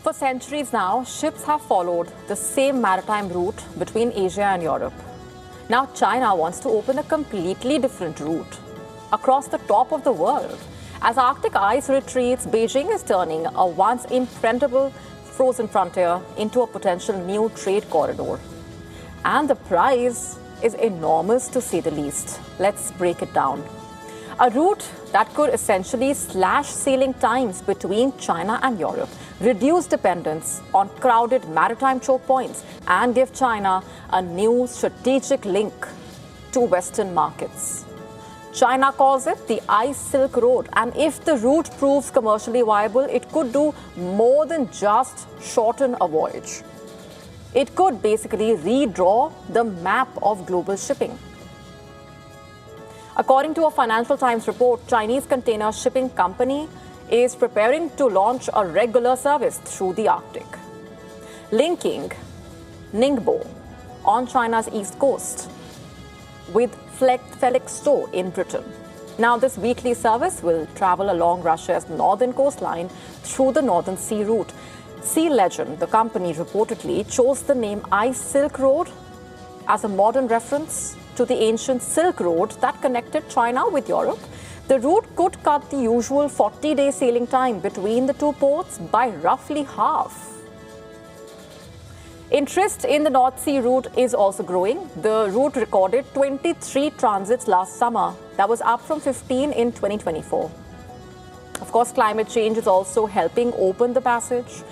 For centuries now, ships have followed the same maritime route between Asia and Europe. Now China wants to open a completely different route across the top of the world. As Arctic ice retreats, Beijing is turning a once impenetrable frozen frontier into a potential new trade corridor. And the price is enormous, to say the least. Let's break it down. A route that could essentially slash sailing times between China and Europe, reduce dependence on crowded maritime choke points, and give China a new strategic link to Western markets. China calls it the Ice Silk Road, and if the route proves commercially viable, it could do more than just shorten a voyage. It could basically redraw the map of global shipping. According to a Financial Times report, Chinese container shipping company is preparing to launch a regular service through the Arctic, linking Ningbo on China's east coast with Felixstowe in Britain. Now, this weekly service will travel along Russia's northern coastline through the Northern Sea route. Sea Legend, the company, reportedly chose the name Ice Silk Road as a modern reference to the ancient Silk Road that connected China with Europe. The route could cut the usual 40-day sailing time between the two ports by roughly half. Interest in the North Sea route is also growing. The route recorded 23 transits last summer. That was up from 15 in 2024. Of course, climate change is also helping open the passage.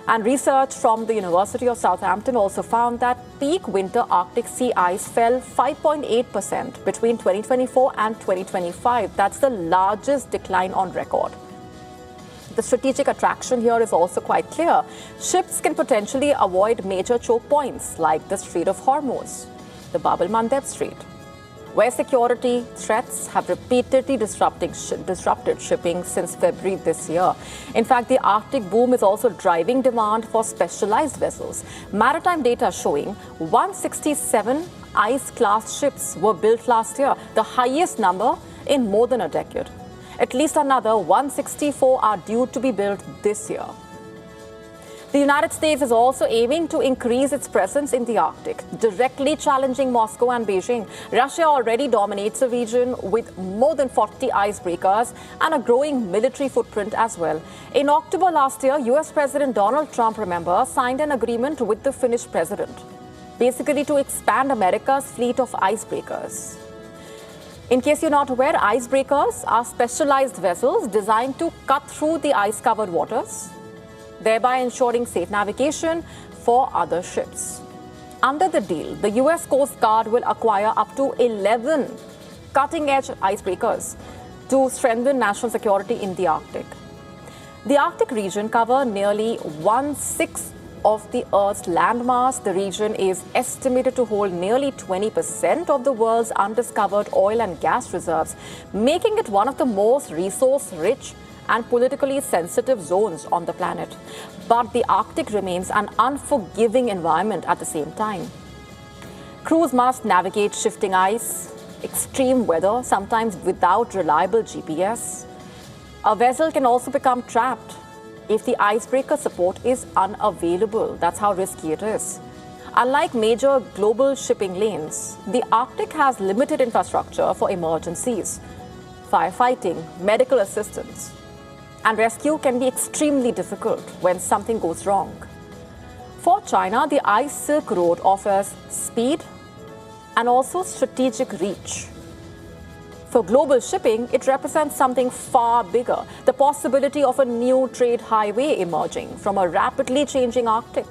And research from the University of Southampton also found that peak winter Arctic sea ice fell 5.8% between 2024 and 2025. That's the largest decline on record. The strategic attraction here is also quite clear. Ships can potentially avoid major choke points like the Strait of Hormuz, the Bab el-Mandeb Strait, where security threats have repeatedly disrupted shipping since February this year. In fact, the Arctic boom is also driving demand for specialized vessels. Maritime data showing 167 ice-class ships were built last year, the highest number in more than a decade. At least another 164 are due to be built this year. The United States is also aiming to increase its presence in the Arctic, directly challenging Moscow and Beijing. Russia already dominates the region with more than 40 icebreakers and a growing military footprint as well. In October last year, US President Donald Trump, remember, signed an agreement with the Finnish president, basically to expand America's fleet of icebreakers. In case you're not aware, icebreakers are specialized vessels designed to cut through the ice-covered waters, thereby ensuring safe navigation for other ships. Under the deal, the US Coast Guard will acquire up to 11 cutting-edge icebreakers to strengthen national security in the Arctic. The Arctic region covers nearly 1/6 of the Earth's landmass. The region is estimated to hold nearly 20% of the world's undiscovered oil and gas reserves, making it one of the most resource-rich and politically sensitive zones on the planet. But the Arctic remains an unforgiving environment at the same time. Crews must navigate shifting ice, extreme weather, sometimes without reliable GPS. A vessel can also become trapped if the icebreaker support is unavailable. That's how risky it is. Unlike major global shipping lanes, the Arctic has limited infrastructure for emergencies, firefighting, medical assistance, and rescue can be extremely difficult when something goes wrong. For China, the Ice Silk Road offers speed and also strategic reach. For global shipping, it represents something far bigger, the possibility of a new trade highway emerging from a rapidly changing Arctic.